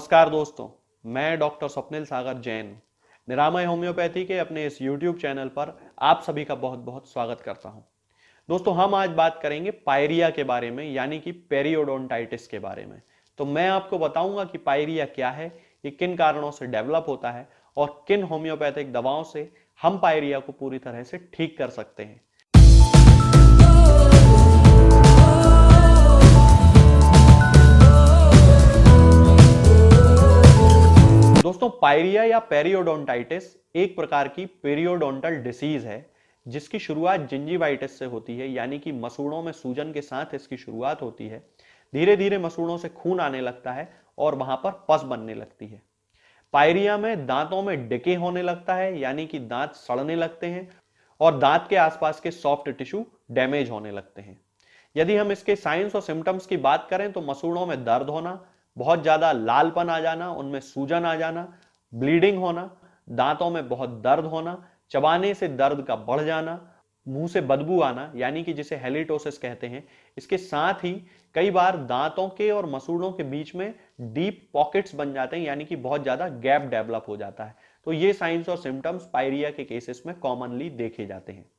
नमस्कार दोस्तों, मैं डॉक्टर स्वप्निल सागर जैन निरामय होम्योपैथी के अपने इस YouTube चैनल पर आप सभी का बहुत बहुत स्वागत करता हूं। दोस्तों, हम आज बात करेंगे पायरिया के बारे में, यानी कि पेरियोडोंटाइटिस के बारे में। तो मैं आपको बताऊंगा कि पायरिया क्या है, ये किन कारणों से डेवलप होता है और किन होम्योपैथिक दवाओं से हम पायरिया को पूरी तरह से ठीक कर सकते हैं। दोस्तों, पायरिया या पेरियोडोंटाइटिस एक प्रकार की पेरियोडोंटल डिसीज है जिसकी शुरुआत जिंजीवाइटिस से होती है, यानी कि मसूड़ों में सूजन के साथ इसकी शुरुआत होती है। धीरे धीरे मसूड़ों से खून आने लगता है और वहां पर पस बनने लगती है। पायरिया में दांतों में डिके होने लगता है, यानी कि दांत सड़ने लगते हैं और दांत के आसपास के सॉफ्ट टिश्यू डैमेज होने लगते हैं। यदि हम इसके साइंस और सिम्टम्स की बात करें तो मसूड़ों में दर्द होना, बहुत ज्यादा लालपन आ जाना, उनमें सूजन आ जाना, ब्लीडिंग होना, दांतों में बहुत दर्द होना, चबाने से दर्द का बढ़ जाना, मुंह से बदबू आना, यानी कि जिसे हेलिटोसिस कहते हैं। इसके साथ ही कई बार दांतों के और मसूड़ों के बीच में डीप पॉकेट्स बन जाते हैं, यानी कि बहुत ज्यादा गैप डेवलप हो जाता है। तो ये साइंस और सिम्टम्स पायरिया के केसेस में कॉमनली देखे जाते हैं।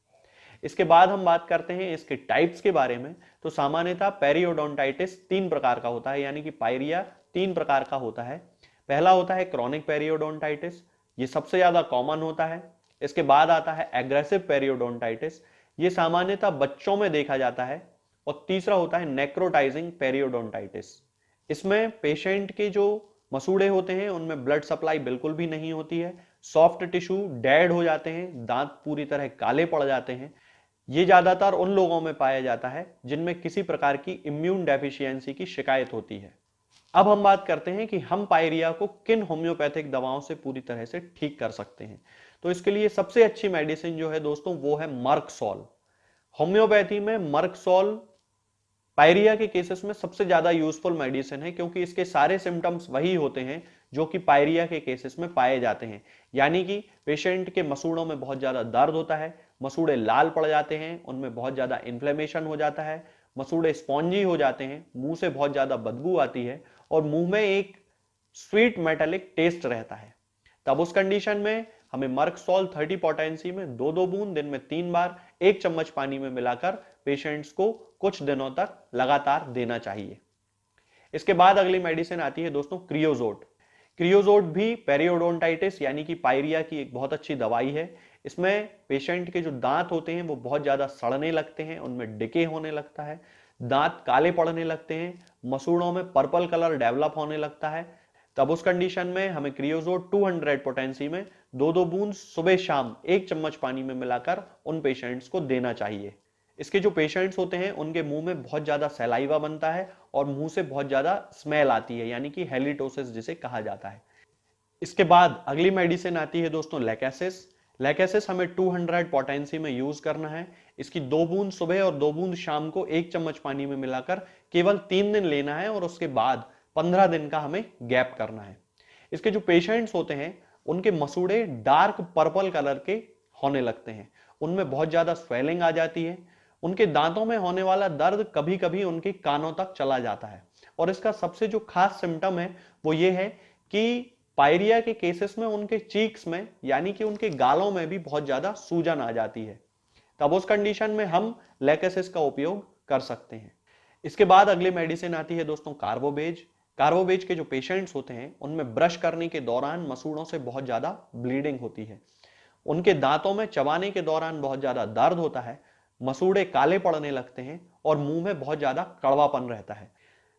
इसके बाद हम बात करते हैं इसके टाइप्स के बारे में। तो सामान्यतः पेरियोडोंटाइटिस 3 प्रकार का होता है, यानी कि पायरिया 3 प्रकार का होता है। पहला होता है क्रॉनिक पेरियोडोंटाइटिस, ये सबसे ज्यादा कॉमन होता है। इसके बाद आता है एग्रेसिव पेरियोडोंटाइटिस, ये सामान्यतः बच्चों में देखा जाता है। और तीसरा होता है नेक्रोटाइजिंग पेरियोडोंटाइटिस। इसमें पेशेंट के जो मसूड़े होते हैं उनमें ब्लड सप्लाई बिल्कुल भी नहीं होती है, सॉफ्ट टिश्यू डेड हो जाते हैं, दांत पूरी तरह काले पड़ जाते हैं। ये ज्यादातर उन लोगों में पाया जाता है जिनमें किसी प्रकार की इम्यून डेफिशिएंसी की शिकायत होती है। अब हम बात करते हैं कि हम पायरिया को किन होम्योपैथिक दवाओं से पूरी तरह से ठीक कर सकते हैं। तो इसके लिए सबसे अच्छी मेडिसिन जो है दोस्तों, वो है मर्कसॉल। होम्योपैथी में मर्कसॉल पायरिया के केसेस में सबसे ज्यादा यूजफुल मेडिसिन है, क्योंकि इसके सारे सिम्टम्स वही होते हैं जो कि पायरिया के केसेस में पाए जाते हैं। यानी कि पेशेंट के मसूड़ों में बहुत ज्यादा दर्द होता है, मसूड़े लाल पड़ जाते हैं, उनमें बहुत ज्यादा इन्फ्लेमेशन हो जाता है, मसूड़े स्पॉन्जी हो जाते हैं, मुंह से बहुत ज्यादा बदबू आती है और मुंह में एक स्वीट मेटालिक टेस्ट रहता है। तब उस कंडीशन में हमें मर्कसॉल 30 पोटेंसी में 2-2 बूंद दिन में 3 बार 1 चम्मच पानी में मिलाकर पेशेंट्स को कुछ दिनों तक लगातार देना चाहिए। इसके बाद अगली मेडिसिन आती है दोस्तों क्रियोजोट। क्रियोजोट भी पेरियोडोंटाइटिस यानी कि पायरिया की एक बहुत अच्छी दवाई है। इसमें पेशेंट के जो दांत होते हैं वो बहुत ज्यादा सड़ने लगते हैं, उनमें डिके होने लगता है, दांत काले पड़ने लगते हैं, मसूड़ों में पर्पल कलर डेवलप होने लगता है। तब उस कंडीशन में हमें क्रियोजोट 200 पोटेंसी में 2-2 बूंद सुबह शाम 1 चम्मच पानी में मिलाकर उन पेशेंट्स को देना चाहिए। इसके जो पेशेंट्स होते हैं उनके मुंह में बहुत ज्यादा सलाइवा बनता है और मुंह से बहुत ज्यादा स्मेल आती है, यानी कि हेलिटोसिस जिसे कहा जाता है। इसके बाद अगली मेडिसिन आती है दोस्तों लैकेसिस। लैकेसिस हमें 200 पोटेंसी में यूज करना है। इसकी 2 बूंद सुबह और 2 बूंद शाम को 1 चम्मच पानी में मिलाकर केवल 3 दिन लेना है और उसके बाद 15 दिन का हमें गैप करना है। इसके जो पेशेंट्स होते हैं उनके मसूड़े डार्क पर्पल कलर के होने लगते हैं, उनमें बहुत ज्यादा स्वेलिंग आ जाती है, उनके दांतों में होने वाला दर्द कभी कभी उनके कानों तक चला जाता है। और इसका सबसे जो खास सिम्टम है वो ये है कि पायरिया के केसेस में उनके चीक्स में, यानी कि उनके गालों में भी बहुत ज्यादा सूजन आ जाती है। तब उस कंडीशन में हम लैकेसिस का उपयोग कर सकते हैं। इसके बाद अगली मेडिसिन आती है दोस्तों कार्बोवेज। कार्बोवेज के जो पेशेंट्स होते हैं उनमें ब्रश करने के दौरान मसूड़ों से बहुत ज्यादा ब्लीडिंग होती है, उनके दांतों में चबाने के दौरान बहुत ज्यादा दर्द होता है, मसूड़े काले पड़ने लगते हैं और मुंह में बहुत ज्यादा कड़वापन रहता है।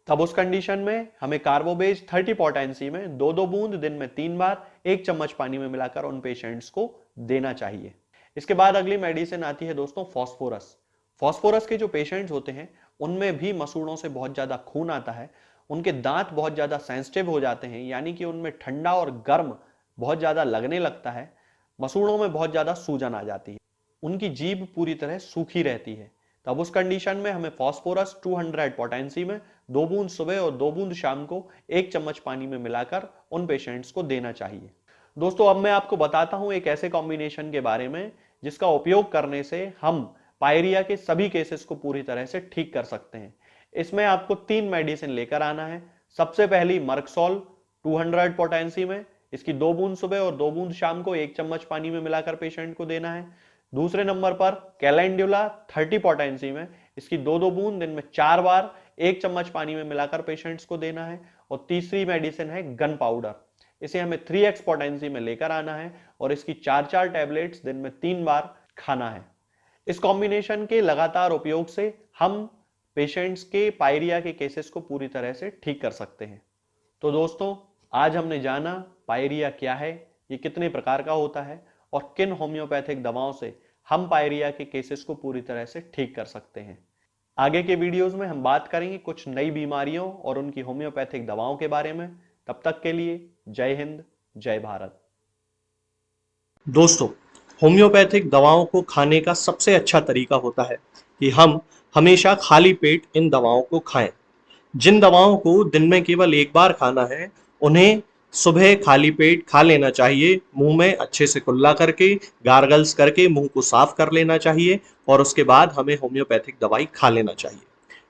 तब उस कंडीशन में हमें कार्बोवेज 30 पोटेंसी में 2-2 बूंद दिन में 3 बार 1 चम्मच पानी में मिलाकर उन पेशेंट्स को देना चाहिए। इसके बाद अगली मेडिसिन आती है दोस्तों फॉस्फोरस। फॉस्फोरस के जो पेशेंट्स होते हैं उनमें भी मसूड़ों से बहुत ज्यादा खून आता है, उनके दांत बहुत ज्यादा सेंसिटिव हो जाते हैं, यानी कि उनमें ठंडा और गर्म बहुत ज्यादा लगने लगता है, मसूड़ों में बहुत ज्यादा सूजन आ जाती है, उनकी जीभ पूरी तरह सूखी रहती है। तब उस कंडीशन में हमें फॉस्फोरस 200 पोटेंसी में 2 बूंद सुबह और 2 बूंद शाम को 1 चम्मच पानी में मिलाकर उन पेशेंट्स को देना चाहिए। दोस्तों, अब मैं आपको बताता हूं एक ऐसे कॉम्बिनेशन के बारे में जिसका उपयोग करने से हम पायरिया के सभी केसेस को पूरी तरह से ठीक कर सकते हैं। इसमें आपको 3 मेडिसिन लेकर आना है। सबसे पहली मर्कसॉल 200 पोटेंसी में इसकी 2 बूंद सुबह और 2 बूंद शाम को 1 चम्मच पानी में मिलाकर पेशेंट को देना है। दूसरे नंबर पर कैलेंडुला 30 पोटेंसी में इसकी 2-2 बूंद दिन में 4 बार 1 चम्मच पानी में मिलाकर पेशेंट्स को देना है। और तीसरी मेडिसिन है गन पाउडर, इसे हमें 3x पोटेंसी में लेकर आना है और इसकी 4-4 टैबलेट्स दिन में 3 बार खाना है। इस कॉम्बिनेशन के लगातार उपयोग से हम पेशेंट्स के पायरिया के केसेस को पूरी तरह से ठीक कर सकते हैं। तो दोस्तों, आज हमने जाना पायरिया क्या है, ये कितने प्रकार का होता है और किन होम्योपैथिक दवाओं से हम पायरिया के केसेस को पूरी तरह से ठीक कर सकते हैं। आगे के वीडियोस में हम बात करेंगे कुछ नई बीमारियों और उनकी होम्योपैथिक दवाओं के बारे में। तब तक के लिए जय हिंद, जय भारत। दोस्तों, होम्योपैथिक दवाओं को खाने का सबसे अच्छा तरीका होता है कि हम हमेशा खाली पेट इन दवाओं को खाएं। जिन दवाओं को दिन में केवल एक बार खाना है, उन्हें सुबह खाली पेट खा लेना चाहिए। मुंह में अच्छे से कुल्ला करके, गार्गल्स करके मुंह को साफ कर लेना चाहिए और उसके बाद हमें होम्योपैथिक दवाई खा लेना चाहिए।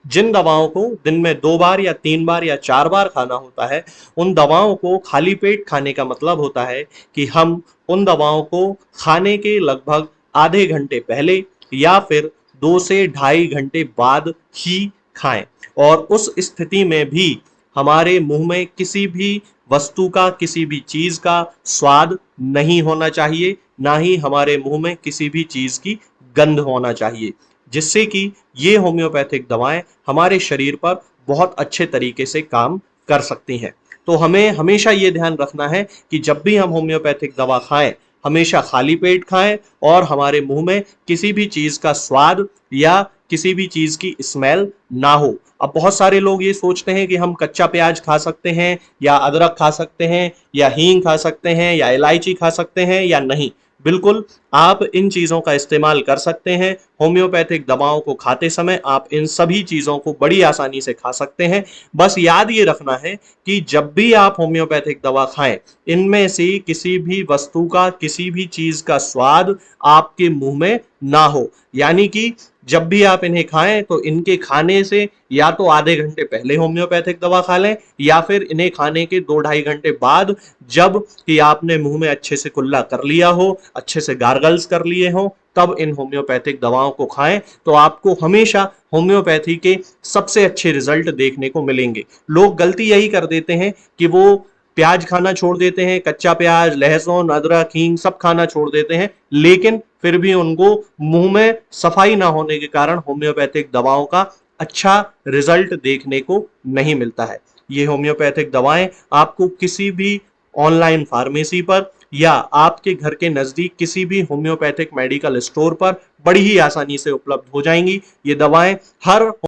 जिन दवाओं को दिन में 2 बार या 3 बार या 4 बार खाना होता है, उन दवाओं को खाली पेट खाने का मतलब होता है कि हम उन दवाओं को खाने के लगभग आधे घंटे पहले या फिर 2 से ढाई घंटे बाद ही खाएं। और उस स्थिति में भी हमारे मुंह में किसी भी वस्तु का, किसी भी चीज का स्वाद नहीं होना चाहिए, ना ही हमारे मुंह में किसी भी चीज की गंध होना चाहिए, जिससे कि ये होम्योपैथिक दवाएं हमारे शरीर पर बहुत अच्छे तरीके से काम कर सकती हैं। तो हमें हमेशा ये ध्यान रखना है कि जब भी हम होम्योपैथिक दवा खाएं, हमेशा खाली पेट खाएं और हमारे मुंह में किसी भी चीज का स्वाद या किसी भी चीज की स्मेल ना हो। अब बहुत सारे लोग ये सोचते हैं कि हम कच्चा प्याज खा सकते हैं या अदरक खा सकते हैं या हींग खा सकते हैं या इलायची खा सकते हैं या नहीं। बिल्कुल, आप इन चीजों का इस्तेमाल कर सकते हैं। होम्योपैथिक दवाओं को खाते समय आप इन सभी चीजों को बड़ी आसानी से खा सकते हैं। बस याद ये रखना है कि जब भी आप होम्योपैथिक दवा खाएं, इनमें से किसी भी वस्तु का, किसी भी चीज का स्वाद आपके मुंह में ना हो। यानी कि जब भी आप इन्हें खाएं तो इनके खाने से या तो आधे घंटे पहले होम्योपैथिक दवा खा लें या फिर इन्हें खाने के 2-2.5 घंटे बाद, जब कि आपने मुंह में अच्छे से कुल्ला कर लिया हो, अच्छे से गार्गल्स कर लिए हो, तब इन होम्योपैथिक दवाओं को खाएं। तो आपको हमेशा होम्योपैथी के सबसे अच्छे रिजल्ट देखने को मिलेंगे। लोग गलती यही कर देते हैं कि वो प्याज खाना छोड़ देते हैं, कच्चा प्याज, लहसुन, अदरक, हींग सब खाना छोड़ देते हैं, लेकिन फिर भी उनको मुंह में सफाई ना होने के कारण होम्योपैथिक दवाओं का अच्छा रिजल्ट देखने को नहीं मिलता है। ये होम्योपैथिक दवाएं आपको किसी भी ऑनलाइन फार्मेसी पर या आपके घर के नजदीक किसी भी होम्योपैथिक मेडिकल स्टोर पर बड़ी ही आसानी से उपलब्ध हो जाएंगी। ये दवाएं हर